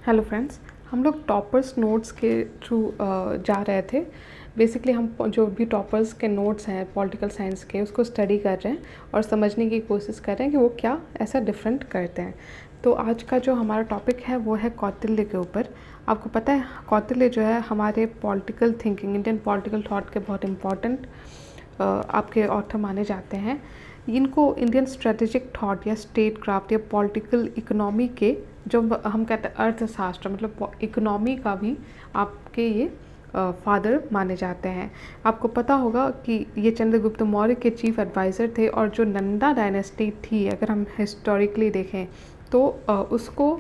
Hello friends, हम लोग toppers notes के थ्रू जा रहे थे। बेसिकली हम जो भी टॉपर्स के नोट्स हैं पॉलिटिकल साइंस के, उसको स्टडी कर रहे हैं और समझने की कोशिश कर रहे हैं कि वो क्या ऐसा डिफरेंट करते हैं। तो आज का जो हमारा टॉपिक है वो है कौटिल्य के ऊपर। आपको पता है कौटिल्य जो है हमारे political thinking, Indian political thought के बहुत इम्पॉर्टेंट आपके ऑथर माने जाते हैं। इनको इंडियन स्ट्रेटेजिक थॉट या स्टेट क्राफ्ट या पॉलिटिकल इकोनॉमी के, जो हम कहते हैं अर्थशास्त्र, मतलब इकोनॉमी का भी आपके ये फादर माने जाते हैं। आपको पता होगा कि ये चंद्रगुप्त मौर्य के चीफ एडवाइज़र थे और जो नंदा डायनेस्टी थी, अगर हम हिस्टोरिकली देखें तो उसको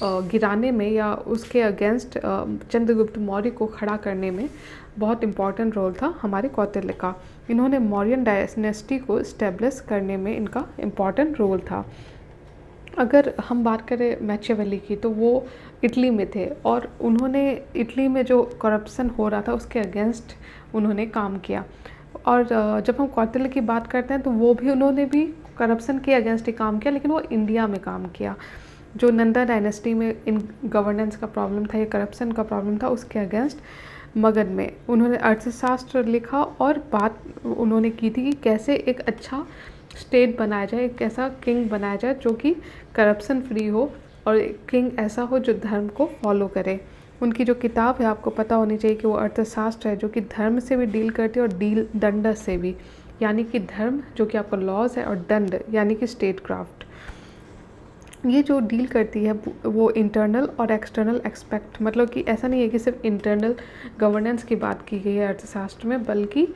गिराने में या उसके अगेंस्ट चंद्रगुप्त मौर्य को खड़ा करने में बहुत इम्पॉर्टेंट रोल था हमारे कौटिल्य का। इन्होंने मौर्यन डायनेस्टी को इस्टेब्लिश करने में इनका इम्पॉर्टेंट रोल था। अगर हम बात करें मैचियावेली की, तो वो इटली में थे और उन्होंने इटली में जो करप्शन हो रहा था उसके अगेंस्ट उन्होंने काम किया। और जब हम कौटिल्य की बात करते हैं तो वो भी, उन्होंने भी करप्शन के अगेंस्ट ही काम किया, लेकिन वो इंडिया में काम किया। जो नंदा डायनेस्टी में इन गवर्नेंस का प्रॉब्लम था, ये करप्शन का प्रॉब्लम था, उसके अगेंस्ट मगध में उन्होंने अर्थशास्त्र लिखा और बात उन्होंने की थी कि कैसे एक अच्छा स्टेट बनाया जाए, एक ऐसा किंग बनाया जाए जो कि करप्शन फ्री हो और किंग ऐसा हो जो धर्म को फॉलो करे। उनकी जो किताब है, आपको पता होनी चाहिए कि वो अर्थशास्त्र है, जो कि धर्म से भी डील करती है और डील दंड से भी, यानी कि धर्म जो कि आपका लॉज है और दंड यानी कि स्टेट क्राफ्ट। ये जो डील करती है वो इंटरनल और एक्सटर्नल एक्सपेक्ट, मतलब कि ऐसा नहीं है कि सिर्फ इंटरनल गवर्नेंस की बात की गई है अर्थशास्त्र में, बल्कि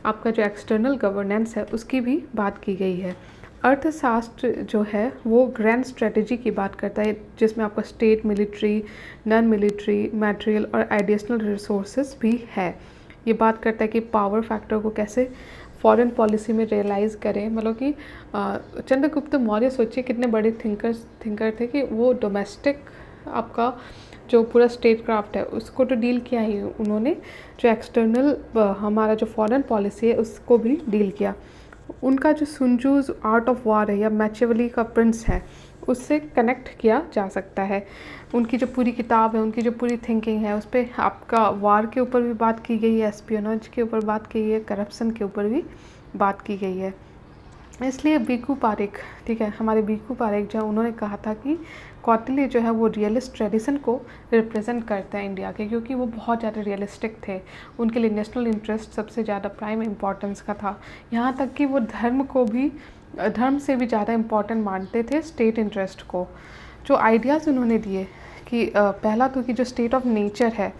आपका जो एक्सटर्नल गवर्नेंस है उसकी भी बात की गई है। अर्थशास्त्र जो है वो ग्रैंड स्ट्रेटजी की बात करता है, जिसमें आपका state, military, non military, material और एडिशनल रिसोर्सेज भी है। ये बात करता है कि पावर फैक्टर को कैसे फॉरेन पॉलिसी में रियलाइज़ करें। मतलब कि चंद्रगुप्त मौर्य, सोचिए कितने बड़े थिंकर थे कि वो डोमेस्टिक आपका जो पूरा स्टेट क्राफ्ट है उसको तो डील किया ही उन्होंने, जो एक्सटर्नल हमारा जो फॉरेन पॉलिसी है उसको भी डील किया। उनका जो सुनजूज आर्ट ऑफ वार है या मैचियावेली का प्रिंस है, उससे कनेक्ट किया जा सकता है। उनकी जो पूरी किताब है, उनकी जो पूरी थिंकिंग है, उस पर आपका वार के ऊपर भी बात की गई है, एस्पियोनेज के ऊपर बात की गई है, करप्शन के ऊपर भी बात की गई है। इसलिए बीकू पारेख, ठीक है, हमारे बीकू पारेख जो है, उन्होंने कहा था कि कौटिल्य जो है वो रियलिस्ट ट्रेडिशन को रिप्रेजेंट करता है इंडिया के, क्योंकि वो बहुत ज़्यादा रियलिस्टिक थे। उनके लिए नेशनल इंटरेस्ट सबसे ज़्यादा प्राइम इम्पोर्टेंस का था। यहाँ तक कि वो धर्म को भी, धर्म से भी ज़्यादा इम्पोर्टेंट मानते थे स्टेट इंटरेस्ट को। जो आइडियाज़ उन्होंने दिए कि पहला तो कि जो स्टेट ऑफ नेचर है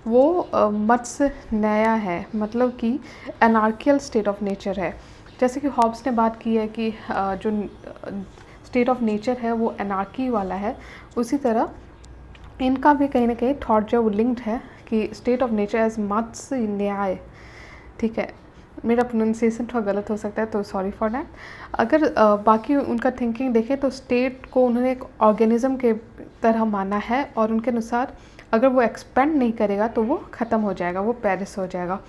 वो मत्स्य नया है, मतलब कि एनार्कियल स्टेट ऑफ नेचर है। जैसे कि हॉब्स ने बात की है कि जो स्टेट ऑफ नेचर है वो एनार्की वाला है, उसी तरह इनका भी कहीं ना कहीं थॉट जो वो लिंक्ड है कि स्टेट ऑफ नेचर एज मत्स्य न्याय। ठीक है, मेरा प्रोनाउंसिएशन थोड़ा गलत हो सकता है तो सॉरी फॉर दैट। अगर बाकी उनका थिंकिंग देखें तो स्टेट को उन्होंने एक ऑर्गेनिज्म के तरह माना है और उनके अनुसार अगर वो एक्सपेंड नहीं करेगा तो वो ख़त्म हो जाएगा, वो पेरिस हो जाएगा।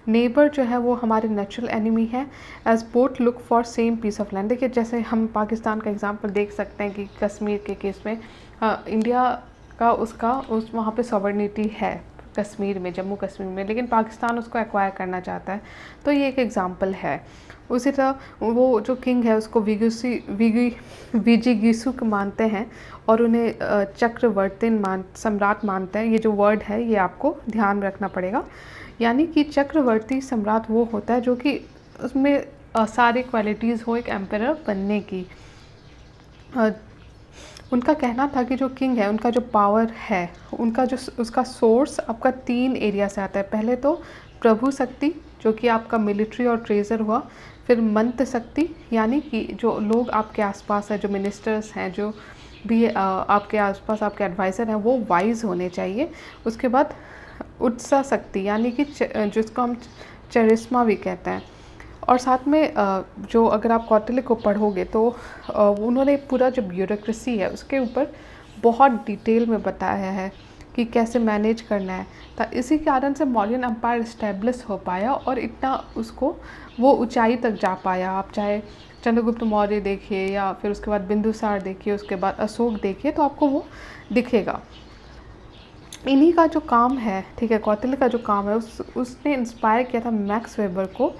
नेबर जो है वो हमारे नेचुरल एनिमी है, as both look for same piece of land. देखिए, जैसे हम पाकिस्तान का एग्जांपल देख सकते हैं कि कश्मीर के केस में इंडिया का उस वहाँ पे सॉवरेनिटी है कश्मीर में, जम्मू कश्मीर में, लेकिन पाकिस्तान उसको एक्वायर करना चाहता है। तो ये एक एग्जांपल है। उसी तरह वो जो किंग है उसको विजिगीसु मानते हैं और उन्हें चक्रवर्तीन सम्राट मानते हैं। ये जो वर्ड है ये आपको ध्यान रखना पड़ेगा, यानी कि चक्रवर्ती सम्राट वो होता है जो कि उसमें सारी क्वालिटीज़ हो एक एम्परर बनने की। उनका कहना था कि जो किंग है, उनका जो पावर है, उनका जो उसका सोर्स आपका 3 एरिया से आता है। पहले तो प्रभु शक्ति, जो कि आपका मिलिट्री और ट्रेजर हुआ। फिर मंत्र शक्ति, यानी कि जो लोग आपके आसपास हैं, जो मिनिस्टर्स हैं, जो भी आपके आसपास आपके एडवाइज़र हैं, वो वाइज होने चाहिए। उसके बाद उत्साह शक्ति, यानी कि जिसको हम चरिश्मा भी कहते हैं। और साथ में जो अगर आप कौटिल्य को पढ़ोगे तो उन्होंने पूरा जो ब्यूरोक्रेसी है उसके ऊपर बहुत डिटेल में बताया है कि कैसे मैनेज करना है। तो इसी कारण से मौर्यन एम्पायर इस्टेब्लिश हो पाया और इतना उसको वो ऊंचाई तक जा पाया। आप चाहे चंद्रगुप्त मौर्य देखिए या फिर उसके बाद बिंदुसार देखिए, उसके बाद अशोक देखिए, तो आपको वो दिखेगा। इन्हीं का जो काम है, ठीक है, कौटिल्य का जो काम है उसने इंस्पायर किया था मैक्स वेबर को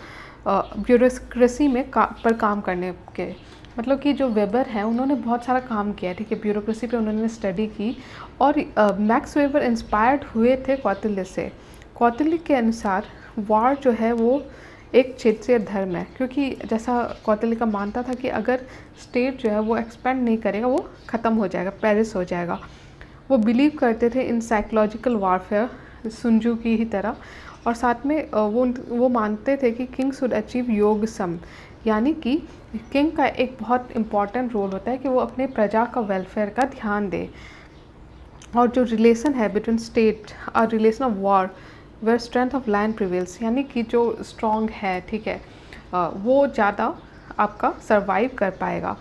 ब्यूरोक्रेसी में पर काम करने के। मतलब कि जो वेबर हैं उन्होंने बहुत सारा काम किया, ठीक है, ब्यूरोक्रेसी पे उन्होंने स्टडी की। और मैक्स वेबर इंस्पायर्ड हुए थे कौटिल्य से। कौटिल्य के अनुसार वार जो है वो एक क्षेत्रीय धर्म है, क्योंकि जैसा कौटिल्य का मानता था कि अगर स्टेट जो है वो एक्सपेंड नहीं करेगा वो ख़त्म हो जाएगा, पेरिस हो जाएगा। वो बिलीव करते थे इन साइकोलॉजिकल वारफेयर, सुंजू की ही तरह। और साथ में वो मानते थे कि किंग शुड अचीव योग सम, यानी कि किंग का एक बहुत इम्पॉर्टेंट रोल होता है कि वो अपने प्रजा का वेलफेयर का ध्यान दे। और जो रिलेशन है बिटवीन स्टेट और relation of war where strength of lion prevails, यानी कि जो स्ट्रॉन्ग है, ठीक है, वो ज़्यादा आपका सर्वाइव कर पाएगा,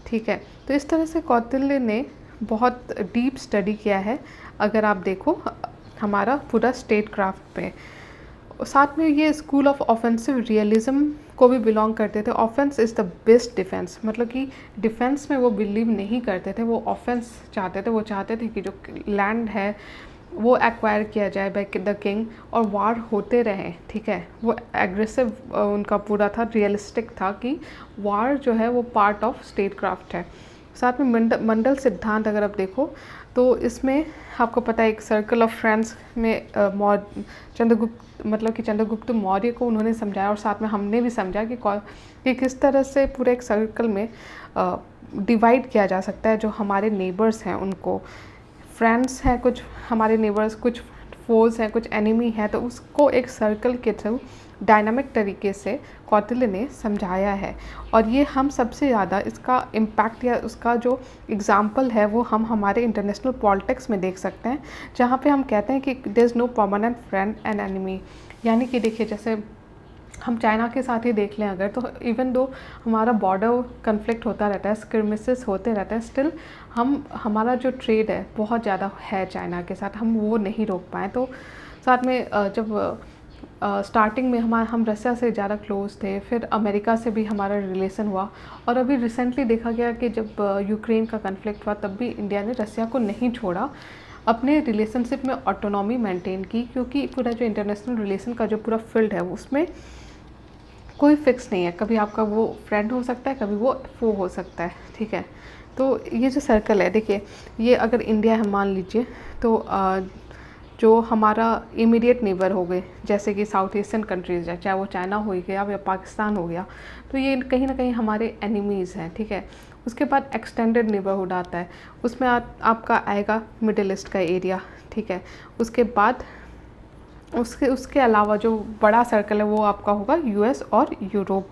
ठीक है। तो इस तरह से कौटिल्य ने बहुत डीप स्टडी किया है, अगर आप देखो हमारा पूरा स्टेट क्राफ्ट पे। साथ में ये स्कूल ऑफ ऑफेंसिव रियलिज्म को भी बिलोंग करते थे। Offence is the best defence, मतलब कि डिफेंस में वो बिलीव नहीं करते थे, वो ऑफेंस चाहते थे। वो चाहते थे कि जो लैंड है वो एक्वायर किया जाए बाय द किंग और वार होते रहें, ठीक है। वो एग्रेसिव उनका पूरा था, रियलिस्टिक था कि वार जो है वो पार्ट ऑफ स्टेट क्राफ्ट है। साथ में मंडल सिद्धांत अगर आप देखो तो इसमें आपको पता है एक सर्कल ऑफ फ्रेंड्स में चंद्रगुप्त, मतलब कि चंद्रगुप्त मौर्य को उन्होंने समझाया, और साथ में हमने भी समझा कि किस तरह से पूरे एक सर्कल में डिवाइड किया जा सकता है। जो हमारे नेबर्स हैं उनको, फ्रेंड्स हैं कुछ हमारे नेबर्स, कुछ फोर्स हैं, कुछ एनिमी है, तो उसको एक सर्कल के थ्रू डायनामिक तरीके से कौटिल्य ने समझाया है। और ये हम सबसे ज़्यादा इसका इम्पैक्ट या उसका जो एग्ज़ाम्पल है वो हम हमारे इंटरनेशनल पॉलिटिक्स में देख सकते हैं, जहाँ पे हम कहते हैं कि there is no permanent friend and enemy. यानी कि देखिए, जैसे हम चाइना के साथ ही देख लें अगर, तो इवन दो हमारा बॉर्डर कन्फ्लिक्ट होता रहता है, स्क्रिमिसेस होते रहते हैं, स्टिल हमारा जो ट्रेड है बहुत ज़्यादा है चाइना के साथ, हम वो नहीं रोक पाए। तो साथ में जब स्टार्टिंग में हम रसिया से ज़्यादा क्लोज थे, फिर अमेरिका से भी हमारा रिलेशन हुआ, और अभी रिसेंटली देखा गया कि जब यूक्रेन का कन्फ्लिक्ट हुआ तब भी इंडिया ने रसिया को नहीं छोड़ा, अपने रिलेशनशिप में ऑटोनॉमी मेंटेन की, क्योंकि पूरा जो इंटरनेशनल रिलेशन का जो पूरा फील्ड है उसमें कोई फिक्स नहीं है, कभी आपका वो फ्रेंड हो सकता है, कभी वो फो हो सकता है, ठीक है। तो ये जो सर्कल है, देखिए, ये अगर इंडिया है मान लीजिए, तो जो हमारा इमीडिएट नेबर हो गए, जैसे कि साउथ एशियन कंट्रीज़ है, चाहे वो चाइना हो गया या पाकिस्तान हो गया, तो ये कहीं ना कहीं हमारे एनिमीज़ हैं, ठीक है। उसके बाद एक्सटेंडेड नेबरहुड आता है, उसमें आपका आएगा मिडिल ईस्ट का एरिया, ठीक है। उसके बाद उसके अलावा जो बड़ा सर्कल है वो आपका होगा यूएस और यूरोप,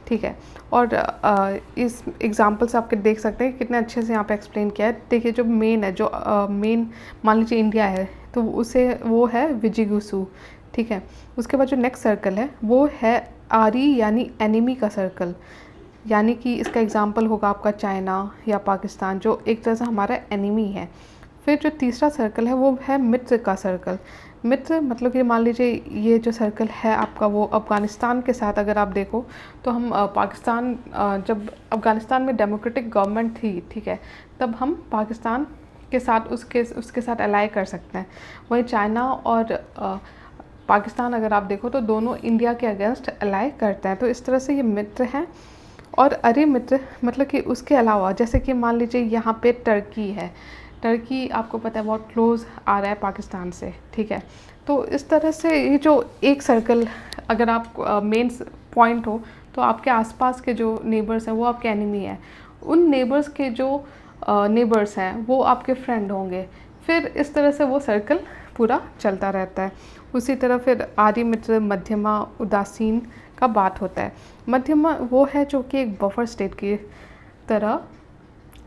ठीक है। और इस एग्जांपल से आपके देख सकते हैं कितने अच्छे से यहाँ पे एक्सप्लेन किया है। देखिए, जो मेन है, जो मेन मान लीजिए इंडिया है, तो उसे वो है विजिगुसु, ठीक है। उसके बाद जो नेक्स्ट सर्कल है वो है आरी, यानी एनिमी का सर्कल, यानी कि इसका एग्जांपल होगा आपका चाइना या पाकिस्तान, जो एक तरह से हमारा एनिमी है। फिर जो तीसरा सर्कल है वो है मित्र का सर्कल। मित्र मतलब कि मान लीजिए ये जो सर्कल है आपका वो अफ़गानिस्तान के साथ अगर आप देखो, तो हम पाकिस्तान, जब अफ़गानिस्तान में डेमोक्रेटिक गवर्नमेंट थी, ठीक है, तब हम पाकिस्तान के साथ उसके साथ अलाइ कर सकते हैं। वहीं चाइना और पाकिस्तान अगर आप देखो तो दोनों इंडिया के अगेंस्ट अलाइ करते हैं। तो इस तरह से ये मित्र हैं। और अरे मित्र मतलब कि उसके अलावा, जैसे कि मान लीजिए यहाँ पे टर्की है, टर्की आपको पता है बहुत क्लोज़ आ रहा है पाकिस्तान से, ठीक है। तो इस तरह से ये जो एक सर्कल, अगर आप मेन पॉइंट हो, तो आपके आसपास के जो नेबर्स हैं वो आपके एनिमी हैं, उन नेबर्स के जो नेबर्स हैं वो आपके फ्रेंड होंगे। फिर इस तरह से वो सर्कल पूरा चलता रहता है। उसी तरह फिर आर्य मित्र, मध्यमा, उदासीन का बात होता है। मध्यमा वो है जो कि एक बफर स्टेट की तरह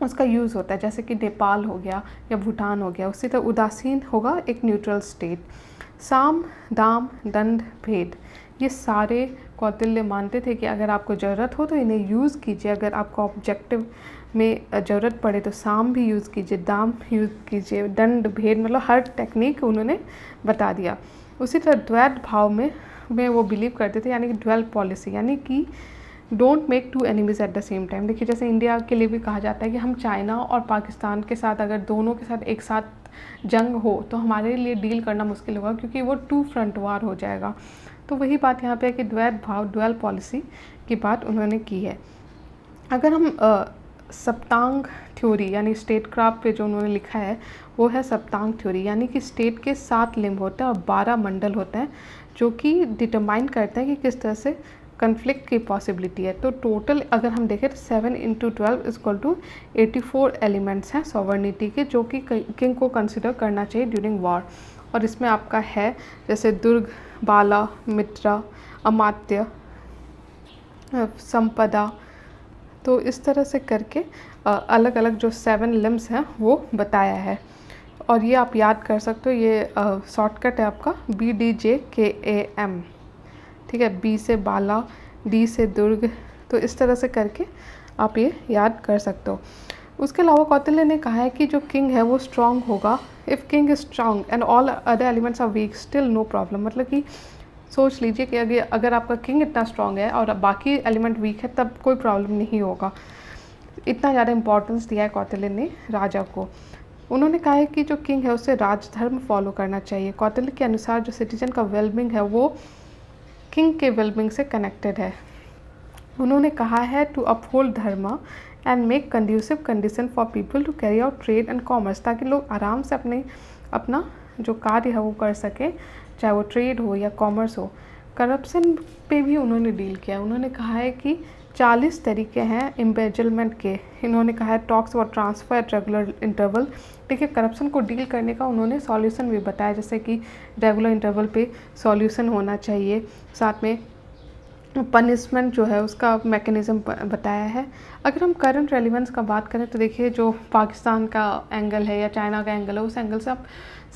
उसका यूज़ होता है, जैसे कि नेपाल हो गया या भूटान हो गया। उसी तरह उदासीन होगा एक न्यूट्रल स्टेट। साम, दाम, दंड, भेद, ये सारे कौटिल्य मानते थे कि अगर आपको ज़रूरत हो तो इन्हें यूज़ कीजिए, अगर आपको ऑब्जेक्टिव में ज़रूरत पड़े तो साम भी यूज़ कीजिए, दाम यूज़ कीजिए, दंड, भेद, मतलब हर टेक्निक उन्होंने बता दिया। उसी तरह द्वैत भाव में वो बिलीव करते थे, यानी कि ड्वेल पॉलिसी, यानी कि don't make two enemies at the same time. देखिए जैसे इंडिया के लिए भी कहा जाता है कि हम चाइना और पाकिस्तान के साथ अगर दोनों के साथ एक साथ जंग हो तो हमारे लिए डील करना मुश्किल होगा, क्योंकि वो टू फ्रंट वार हो जाएगा। तो वही बात यहाँ पे है कि द्वैत भाव, ड्वेल पॉलिसी की बात उन्होंने की है। अगर हम सप्तांग थ्योरी यानी स्टेट क्राफ्ट पे जो उन्होंने लिखा है वो है सप्तांग थ्योरी, यानी कि स्टेट के 7 लिम्ब होते हैं और 12 मंडल होते हैं जो कि डिटरमाइन करते हैं कि किस तरह से कन्फ्लिक्ट की पॉसिबिलिटी है। तो टोटल अगर हम देखें तो 7 × 12 = 84 एलिमेंट्स हैं सॉवर्निटी के, जो कि किंग को कंसिडर करना चाहिए ड्यूरिंग वॉर। और इसमें आपका है जैसे दुर्ग, बाला, मित्रा, अमात्य, संपदा, तो इस तरह से करके अलग अलग जो 7 लिम्स हैं वो बताया है। और ये आप याद कर सकते हो, ये शॉर्टकट है आपका BDJKAM, ठीक है। B से बाला, D से दुर्ग, तो इस तरह से करके आप ये याद कर सकते हो। उसके अलावा कौटिल्य ने कहा है कि जो किंग है वो स्ट्रांग होगा। If king is strong and all other elements are weak still no problem. मतलब कि सोच लीजिए कि अगर आपका किंग इतना स्ट्रांग है और बाकी एलिमेंट वीक है तब कोई प्रॉब्लम नहीं होगा। इतना ज़्यादा इंपॉर्टेंस दिया है कौटिल्य ने राजा को। उन्होंने कहा है कि जो किंग है उसे राजधर्म फॉलो करना चाहिए। कौटिल्य के अनुसार जो सिटीजन का वेलबिंग है वो किंग के वेलबिंग से कनेक्टेड है। उन्होंने कहा है to uphold dharma and make conducive condition for people to carry out trade and commerce, ताकि लोग आराम से अपना जो कार्य है वो कर सकें, चाहे वो ट्रेड हो या कॉमर्स हो। करप्शन पे भी उन्होंने डील किया। उन्होंने कहा है कि 40 तरीके हैं एम्बेजलमेंट के। इन्होंने कहा है टॉक्स और ट्रांसफ़र एट रेगुलर इंटरवल। देखिए करप्शन को डील करने का उन्होंने सॉल्यूशन भी बताया, जैसे कि रेगुलर इंटरवल पे सॉल्यूशन होना चाहिए, साथ में पनिशमेंट जो है उसका मैकेनिज़्म बताया है। अगर हम करंट रेलिवेंस का बात करें तो देखिए जो पाकिस्तान का एंगल है या चाइना का एंगल है, उस एंगल से आप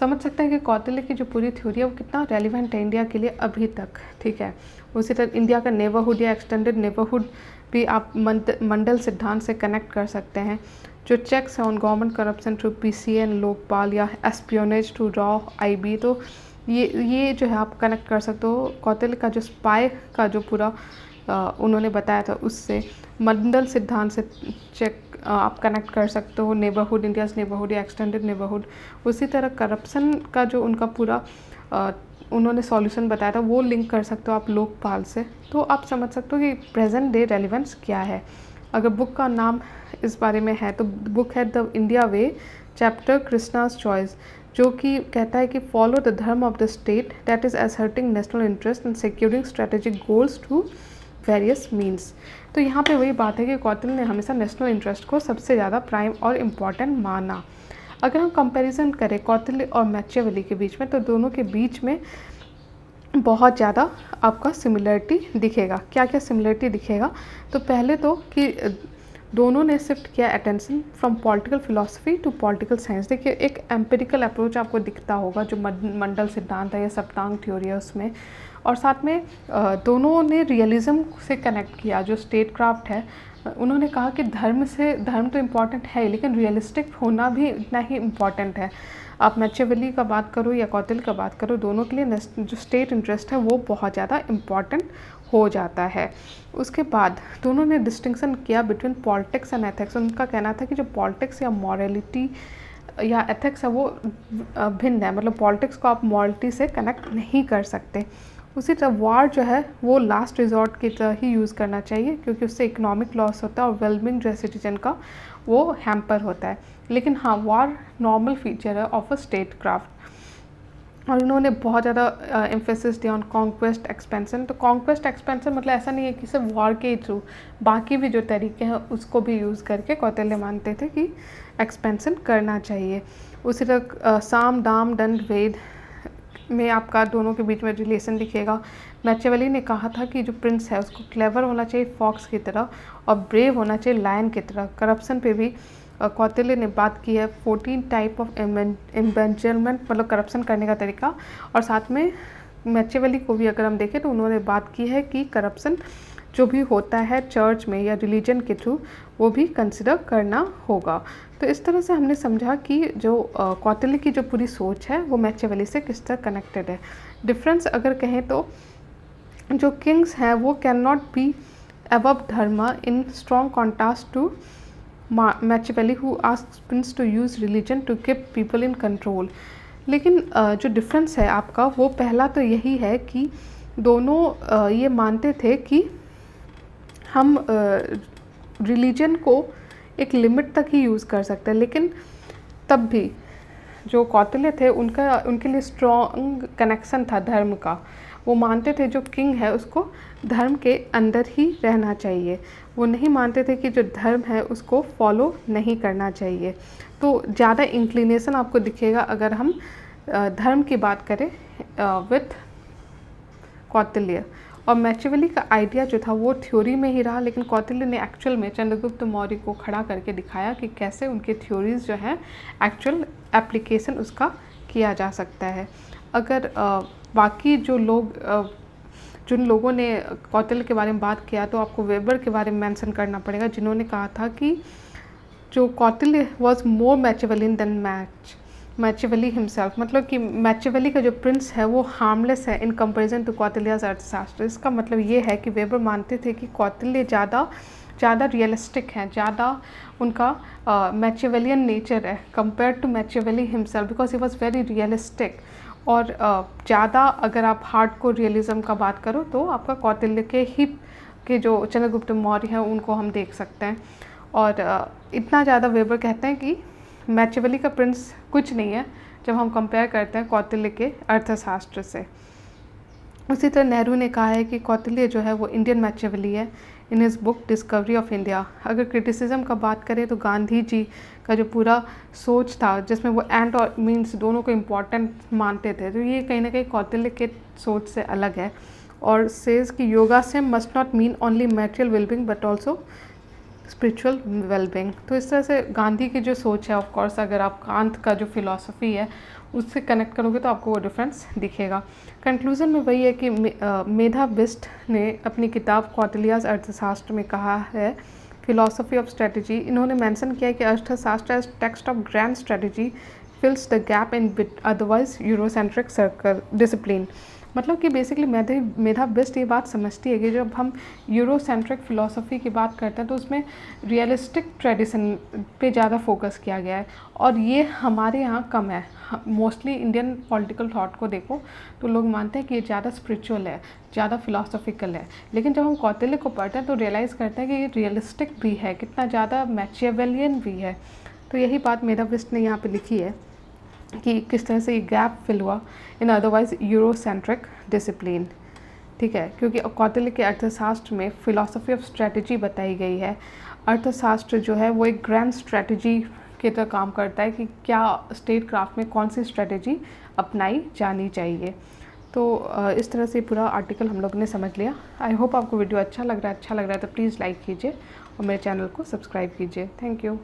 समझ सकते हैं कि कौटिल्य की जो पूरी थ्योरी है वो कितना रेलिवेंट है इंडिया के लिए अभी तक, ठीक है। उसी तरह इंडिया का नेबरहुड या एक्सटेंडेड नेबरहुड भी आप मंडल सिद्धांत से कनेक्ट कर सकते हैं। जो चेक्स हैं on government corruption through PCN, Lokpal या एस्पियोनेज थ्रू रॉ IB, तो ये जो है आप कनेक्ट कर सकते हो कौटिल्य का जो स्पाई का जो पूरा उन्होंने बताया था उससे। मंडल सिद्धांत से चेक आप कनेक्ट कर सकते हो नेबरहुड, इंडियाज़ नेबरहुड या एक्सटेंडेड नेबरहुड। उसी तरह करप्शन का जो उनका पूरा उन्होंने सॉल्यूशन बताया था वो लिंक कर सकते हो आप लोकपाल से। तो आप समझ सकते हो कि प्रेजेंट डे रेलिवेंस क्या है। अगर बुक का नाम इस बारे में है तो बुक है the India way, chapter Krishna's choice, जो कि कहता है कि फॉलो द धर्म of the state that is asserting national interest and securing strategic goals through various means. तो यहाँ पे वही बात है कि कौटिल्य ने हमेशा नेशनल इंटरेस्ट को सबसे ज़्यादा प्राइम और इम्पॉर्टेंट माना। अगर हम कंपैरिजन करें कौटिल्य और मैचियावेली के बीच में, तो दोनों के बीच में बहुत ज़्यादा आपका सिमिलरिटी दिखेगा। क्या क्या सिमिलरिटी दिखेगा? तो पहले तो कि दोनों ने शिफ्ट किया attention from political philosophy to political science. देखिए एक एम्पिरिकल अप्रोच आपको दिखता होगा जो मंडल सिद्धांत है या सप्तांग थ्योरी है उसमें, और साथ में दोनों ने रियलिज्म से कनेक्ट किया। जो स्टेट क्राफ्ट है उन्होंने कहा कि धर्म तो इम्पॉर्टेंट है लेकिन रियलिस्टिक होना भी इतना ही इम्पॉर्टेंट है। आप मैचियावेली का बात करो या कौटिल्य का बात करो, दोनों के लिए जो स्टेट इंटरेस्ट है वो बहुत ज़्यादा इम्पॉर्टेंट हो जाता है। उसके बाद दोनों ने डिस्टिंक्शन किया बिटवीन पॉलिटिक्स एंड एथिक्स। उनका कहना था कि जो पॉलिटिक्स या मॉरलिटी या एथिक्स है वो भिन्न है, मतलब पॉलिटिक्स को आप मॉरलिटी से कनेक्ट नहीं कर सकते। उसी तरह वार जो है वो लास्ट रिजॉर्ट की तरह ही यूज़ करना चाहिए, क्योंकि उससे इकोनॉमिक लॉस होता है और वेलबिंग जो है सिटीजन का वो हैम्पर होता है। लेकिन हाँ, वार नॉर्मल फीचर है ऑफ अ स्टेट क्राफ्ट। और इन्होंने बहुत ज़्यादा एम्फेसिस दिया ऑन कॉन्क्वेस्ट एक्सपेंशन। तो कॉन्क्वेस्ट एक्सपेंशन मतलब ऐसा नहीं है कि सिर्फ वॉर के थ्रू, बाकी भी जो तरीके हैं उसको भी यूज़ करके कौटिल्य मानते थे कि एक्सपेंशन करना चाहिए। उसी तरह साम, दाम, दंड, वेद में आपका दोनों के बीच में रिलेशन दिखेगा। मैचियावेली ने कहा था कि जो प्रिंस है उसको क्लेवर होना चाहिए फॉक्स की तरह और ब्रेव होना चाहिए लायन की तरह। करप्शन पे भी कौटिल्य ने बात की है 14 टाइप ऑफ एम्बेजलमेंट, मतलब करप्शन करने का तरीका। और साथ में मैचियावेली को भी अगर हम देखें तो उन्होंने बात की है कि करप्शन जो भी होता है चर्च में या रिलीजन के थ्रू वो भी कंसिडर करना होगा। तो इस तरह से हमने समझा कि जो कौटिल्य की जो पूरी सोच है वो मैचियावेली से किस तरह कनेक्टेड है। डिफरेंस अगर कहें तो जो किंग्स हैं वो can not be above dharma in strong contrast to Machiavelli who asks prince to use religion to keep people in control। लेकिन जो डिफरेंस है आपका वो पहला तो यही है कि दोनों ये मानते थे कि हम रिलीजन को एक लिमिट तक ही यूज़ कर सकते हैं, लेकिन तब भी जो कौटिल्य थे उनके लिए स्ट्रॉन्ग कनेक्शन था धर्म का। वो मानते थे जो किंग है उसको धर्म के अंदर ही रहना चाहिए, वो नहीं मानते थे कि जो धर्म है उसको फॉलो नहीं करना चाहिए। तो ज़्यादा इंक्लिनेशन आपको दिखेगा अगर हम धर्म की बात करें विथ कौटिल्य। और मैचियावेली का आइडिया जो था वो थ्योरी में ही रहा, लेकिन कौटिल्य ने एक्चुअल में चंद्रगुप्त मौर्य को खड़ा करके दिखाया कि कैसे उनके थ्योरीज जो हैं एक्चुअल एप्लीकेशन उसका किया जा सकता है। अगर बाकी जिन लोगों ने कौटिल्य के बारे में बात किया तो आपको वेबर के बारे में मेंशन करना पड़ेगा, जिन्होंने कहा था कि जो Kautilya was more Machiavellian than Machiavelli himself. मतलब कि मैचियावेली का जो प्रिंस है वो हार्मलेस है इन कंपैरिजन टू कौटिल्याज अर्थशास्त्र। इसका मतलब ये है कि वेबर मानते थे कि कौटिल्य ज़्यादा रियलिस्टिक हैं, ज़्यादा उनका मैचियावेलियन नेचर है compare to Machiavelli himself, because he was very realistic. और ज़्यादा अगर आप हार्डकोर रियलिज्म का बात करो तो आपका कौटिल्य के जो चंद्रगुप्त मौर्य हैं उनको हम देख सकते हैं। और इतना ज़्यादा वेबर कहते हैं कि मैचियावेली का प्रिंस कुछ नहीं है जब हम कंपेयर करते हैं कौटिल्य के अर्थशास्त्र से। उसी तरह नेहरू ने कहा है कि कौटिल्य जो है वो इंडियन मैचियावेली है in his book discovery of India. अगर क्रिटिसिज्म का बात करें तो गांधी जी का जो पूरा सोच था जिसमें वो एंड और मीन्स दोनों को इम्पॉर्टेंट मानते थे, तो ये कहीं ना कहीं कौटिल्य के सोच से अलग है। और सेज कि योगासन must not mean only material wellbeing but also spiritual wellbeing. तो इस तरह से गांधी की जो सोच है, ऑफ कोर्स अगर आप कांत का जो फिलॉसफी है उससे कनेक्ट करोगे तो आपको वो डिफरेंस दिखेगा। कंक्लूजन में वही है कि मेधा बिस्ट ने अपनी किताब कौटिल्याज अर्थशास्त्र में कहा है फिलॉसफी ऑफ स्ट्रेटजी, इन्होंने मेंशन किया है कि Arthashastra as text of grand strategy fills the gap in bit otherwise Eurocentric circle discipline. मतलब कि बेसिकली मेधा बिस्ट ये बात समझती है कि जब हम यूरोसेंट्रिक फ़िलॉसफी की बात करते हैं तो उसमें रियलिस्टिक ट्रेडिशन पे ज़्यादा फोकस किया गया है, और ये हमारे यहाँ कम है। मोस्टली इंडियन पॉलिटिकल थॉट को देखो तो लोग मानते हैं कि ये ज़्यादा स्पिरिचुअल है, ज़्यादा फिलोसॉफिकल है, लेकिन जब हम कौटिल्य को पढ़ते हैं तो रियलाइज़ करते हैं कि ये रियलिस्टिक भी है, कितना ज़्यादा मैचियावेलियन भी है। तो यही बात मेधा बिस्ट ने यहाँ पे लिखी है कि किस तरह से ये गैप फिल हुआ इन अदरवाइज यूरोसेंट्रिक डिसिप्लिन। ठीक है, क्योंकि कौटिल्य के अर्थशास्त्र में फ़िलॉसफी ऑफ स्ट्रेटजी बताई गई है। अर्थशास्त्र जो है वो एक ग्रैंड स्ट्रेटजी की तरह काम करता है कि क्या स्टेट क्राफ्ट में कौन सी स्ट्रेटजी अपनाई जानी चाहिए। तो इस तरह से पूरा आर्टिकल हम लोग ने समझ लिया। आई होप आपको वीडियो अच्छा लग रहा है तो प्लीज़ लाइक कीजिए और मेरे चैनल को सब्सक्राइब कीजिए। Thank you.